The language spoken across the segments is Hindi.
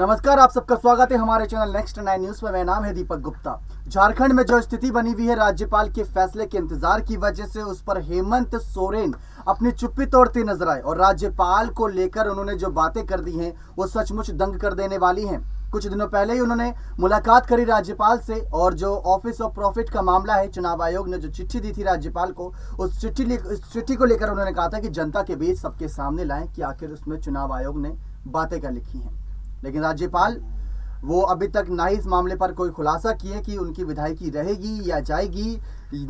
नमस्कार, आप सबका स्वागत है हमारे चैनल नेक्स्ट 9 न्यूज में। मेरा नाम है दीपक गुप्ता। झारखंड में जो स्थिति बनी हुई है, राज्यपाल के फैसले के इंतजार की वजह से उस पर हेमंत सोरेन अपनी चुप्पी तोड़ते नजर आए और राज्यपाल को लेकर उन्होंने जो बातें कर दी हैं वो सचमुच दंग कर देने वाली हैं। कुछ दिनों पहले ही उन्होंने मुलाकात करी राज्यपाल से और जो ऑफिस ऑफ प्रॉफिट का मामला है, चुनाव आयोग ने जो चिट्ठी दी थी राज्यपाल को, उस चिट्ठी को लेकर उन्होंने कहा था कि जनता के बीच सबके सामने लाएं कि आखिर उसमें चुनाव आयोग ने बातें क्या लिखी हैं। लेकिन राज्यपाल वो अभी तक ना ही इस मामले पर कोई खुलासा किए कि उनकी विधायकी रहेगी या जाएगी,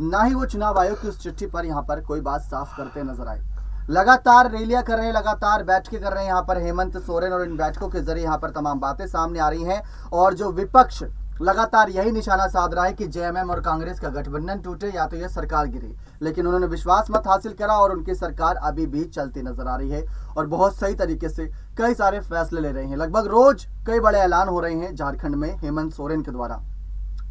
ना ही वो चुनाव आयोग की उस चिट्ठी पर यहाँ पर कोई बात साफ करते नजर आए। लगातार रैलियां कर रहे हैं, लगातार बैठकें कर रहे हैं यहाँ पर हेमंत सोरेन और इन बैठकों के जरिए यहाँ पर तमाम बातें सामने आ रही हैं और जो विपक्ष लगातार यही निशाना साध रहा है कि जेएमएम और कांग्रेस का गठबंधन टूटे या तो यह सरकार गिरे। लेकिन उन्होंने विश्वास मत हासिल करा और उनकी सरकार अभी भी चलती नजर आ रही है और बहुत सही तरीके से कई सारे फैसले ले रहे हैं। लगभग रोज कई बड़े ऐलान हो रहे हैं झारखंड में हेमंत सोरेन के द्वारा।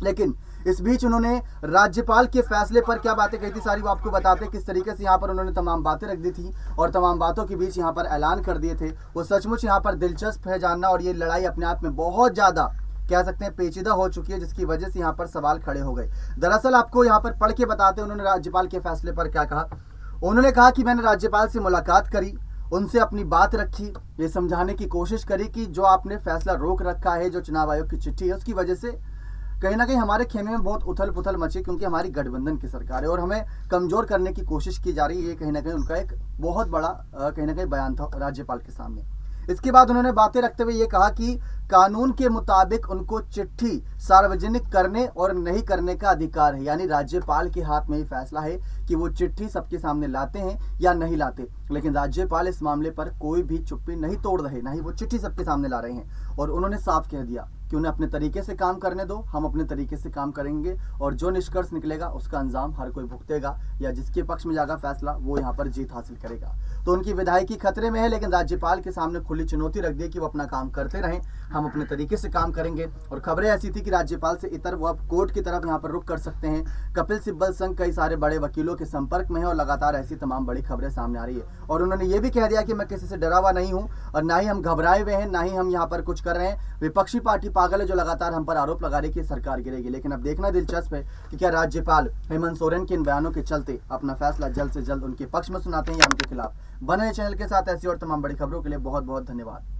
लेकिन इस बीच उन्होंने राज्यपाल के फैसले पर क्या बातें कही थी, सारी वो आपको बताते किस तरीके से यहाँ पर उन्होंने तमाम बातें रख दी थी और तमाम बातों के बीच यहाँ पर ऐलान कर दिए थे। वो सचमुच यहाँ पर दिलचस्प है जानना और ये लड़ाई अपने आप में बहुत ज्यादा कह सकते हैं पेचीदा हो चुकी है, जिसकी वजह से यहाँ पर सवाल खड़े हो गए। दरअसल आपको यहाँ पर पढ़ के बताते हैं उन्होंने राज्यपाल के फैसले पर क्या कहा। उन्होंने कहा कि मैंने राज्यपाल से मुलाकात करी, उनसे अपनी बात रखी, ये समझाने की कोशिश करी कि जो आपने फैसला रोक रखा है, जो चुनाव आयोग की चिट्ठी है, उसकी वजह से कहीं ना कहीं हमारे खेमे में बहुत उथल पुथल मची, क्योंकि हमारी गठबंधन की सरकार है और हमें कमजोर करने की कोशिश की जा रही है। ये कहीं ना कहीं उनका एक बहुत बड़ा कहीं ना कहीं बयान था राज्यपाल के सामने। इसके बाद उन्होंने बातें रखते हुए ये कहा कि कानून के मुताबिक उनको चिट्ठी सार्वजनिक करने और नहीं करने का अधिकार है, यानी राज्यपाल के हाथ में ही फैसला है कि वो चिट्ठी सबके सामने लाते हैं या नहीं लाते। लेकिन राज्यपाल इस मामले पर कोई भी चुप्पी नहीं तोड़ रहे, ना ही वो चिट्ठी सबके सामने ला रहे हैं और उन्होंने साफ कह दिया कि उन्हें अपने तरीके से काम करने दो, हम अपने तरीके से काम करेंगे और जो निष्कर्ष निकलेगा उसका अंजाम हर कोई भुगतेगा या जिसके पक्ष में जाएगा फैसला वो यहाँ पर जीत हासिल करेगा। तो उनकी विधायकी खतरे में है, लेकिन राज्यपाल के सामने खुली चुनौती रख दी कि वो अपना काम करते रहें, हम अपने तरीके से काम करेंगे। और खबरें ऐसी थी कि राज्यपाल से इतर वो अब कोर्ट की तरफ यहाँ पर रुख कर सकते हैं। कपिल सिब्बल संघ कई सारे बड़े वकीलों के संपर्क में है और लगातार ऐसी तमाम बड़ी खबरें सामने आ रही है। और उन्होंने ये भी कह दिया कि मैं किसी से डरा हुआ नहीं हूँ और ना ही हम घबराए हुए हैं, ना ही हम यहाँ पर कुछ कर रहे हैं। विपक्षी पार्टी पागल है जो लगातार हम पर आरोप लगा रही है कि सरकार गिरेगी। लेकिन अब देखना दिलचस्प है कि क्या राज्यपाल हेमंत सोरेन के इन बयानों के चलते अपना फैसला जल्द से जल्द उनके पक्ष में सुनाते हैं या उनके खिलाफ। बने चैनल के साथ ऐसी और तमाम बड़ी खबरों के लिए बहुत बहुत धन्यवाद।